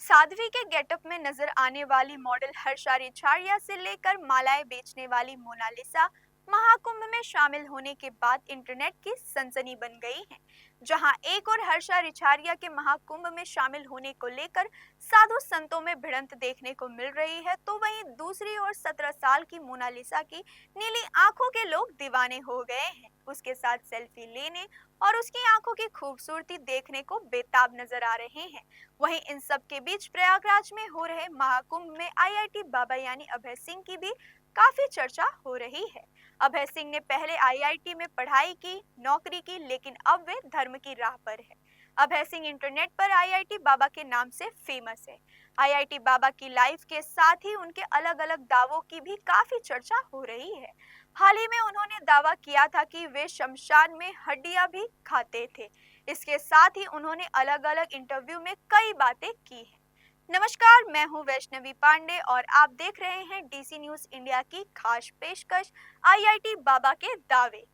साध्वी के गेटअप में नजर आने वाली मॉडल हर्षा रिछाड़िया से लेकर मालाएं बेचने वाली मोनालिसा महाकुंभ में शामिल होने के बाद इंटरनेट की सनसनी बन गई है। जहां एक और हर्षा रिछाड़िया के महाकुंभ में शामिल होने को लेकर साधु संतों में भिड़ंत देखने को मिल रही है, तो वहीं दूसरी ओर 17 साल की मोनालिसा की नीली आंखों के लोग दीवाने हो गए हैं। उसके साथ सेल्फी लेने और उसकी आंखों की खूबसूरती देखने को बेताब नजर आ रहे हैं। वहीं इन सब के बीच प्रयागराज में हो रहे महाकुंभ में आईआईटी बाबा यानी अभय सिंह की भी काफी चर्चा हो रही है। अभय सिंह ने पहले आईआईटी में पढ़ाई की, नौकरी की, लेकिन अब वे धर्म की राह पर है। अभय सिंह इंटरनेट पर आईआईटी बाबा के नाम से फेमस है। आईआईटी बाबा की लाइफ के साथ ही उनके अलग अलग दावों की भी काफी चर्चा हो रही है। हाल ही में उन्होंने दावा किया था कि वे शमशान में हड्डियां भी खाते थे। इसके साथ ही उन्होंने अलग अलग इंटरव्यू में कई बातें की हैं। नमस्कार, मैं हूं वैष्णवी पांडे और आप देख रहे हैं डीसी न्यूज इंडिया की खास पेशकश आईआईटी बाबा के दावे।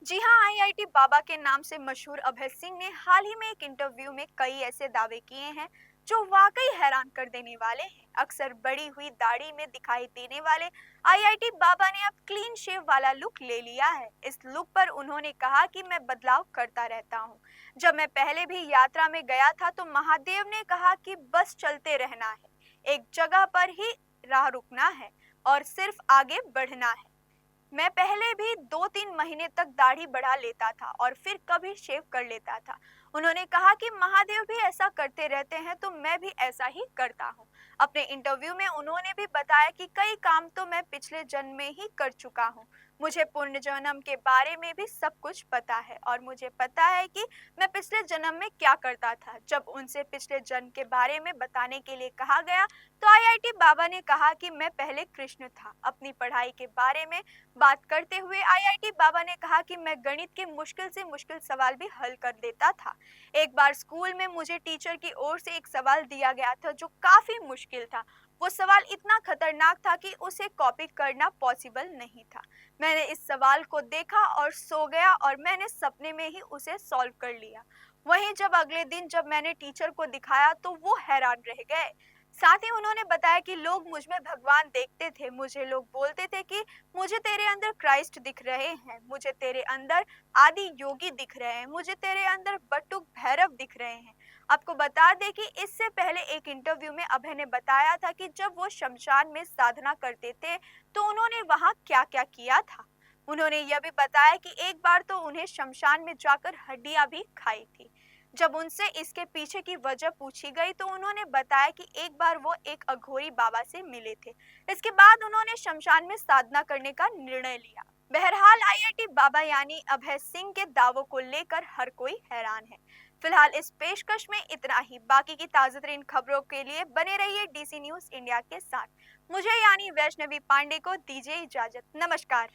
जी हां, आईआईटी बाबा के नाम से मशहूर अभय सिंह ने हाल ही में एक इंटरव्यू में कई ऐसे दावे किए हैं जो वाकई हैरान कर देने वाले हैं। अक्सर बड़ी हुई दाढ़ी में दिखाई देने वाले आईआईटी बाबा ने अब क्लीन शेव वाला लुक ले लिया है। इस लुक पर उन्होंने कहा कि मैं बदलाव करता रहता हूँ। जब मैं पहले भी यात्रा में गया था तो महादेव ने कहा कि बस चलते रहना है, एक जगह पर ही राह रुकना है और सिर्फ आगे बढ़ना है। मैं पहले भी 2-3 महीने तक दाढ़ी बढ़ा लेता था और फिर कभी शेव कर लेता था। उन्होंने कहा कि महादेव भी ऐसा करते रहते हैं तो मैं भी ऐसा ही करता हूँ। अपने इंटरव्यू में उन्होंने भी बताया कि कई काम तो मैं पिछले जन्म में ही कर चुका हूँ। मुझे पुनर्जन्म के बारे में भी सब कुछ पता है और मुझे पता है कि मैं पिछले जन्म में क्या करता था। जब उनसे पिछले जन्म के बारे में बताने के लिए कहा गया तो आईआईटी बाबा ने कहा कि मैं पहले कृष्ण था। अपनी पढ़ाई के बारे में बात करते हुए आईआईटी बाबा ने कहा कि मैं गणित के मुश्किल से मुश्किल सवाल भी हल कर देता था। एक बार स्कूल में मुझे टीचर की ओर से एक सवाल दिया गया था जो काफी मुश्किल था। वो सवाल इतना खतरनाक था कि उसे कॉपी करना पॉसिबल नहीं था। मैंने इस सवाल को देखा और सो गया और मैंने सपने में ही उसे सॉल्व कर लिया। वहीं जब अगले दिन जब मैंने टीचर को दिखाया तो वो हैरान रह गए। साथ ही उन्होंने बताया कि लोग मुझ में भगवान देखते थे। मुझे लोग बोलते थे कि मुझे तेरे अंदर क्राइस्ट दिख रहे हैं, मुझे तेरे अंदर आदि योगी दिख रहे हैं, मुझे तेरे अंदर बटुक भैरव दिख रहे हैं। आपको बता दें कि इससे पहले एक इंटरव्यू में अभय ने बताया था कि जब वो शमशान में साधना करते थे तो उन्होंने वहां क्या-क्या किया था। उन्होंने यह भी बताया कि एक बार तो उन्हें शमशान में जाकर हड्डियां भी खाई थी। जब उनसे इसके पीछे की वजह पूछी गई तो उन्होंने बताया कि एक बार वो एक अघोरी बाबा से मिले थे। इसके बाद उन्होंने शमशान में साधना करने का निर्णय लिया। बहरहाल आईआईटी बाबा यानी अभय सिंह के दावों को लेकर हर कोई हैरान है। फिलहाल इस पेशकश में इतना ही। बाकी की ताजा तरीन खबरों के लिए बने रहिए डीसी न्यूज इंडिया के साथ। मुझे यानी वैष्णवी पांडे को दीजिए इजाजत। नमस्कार।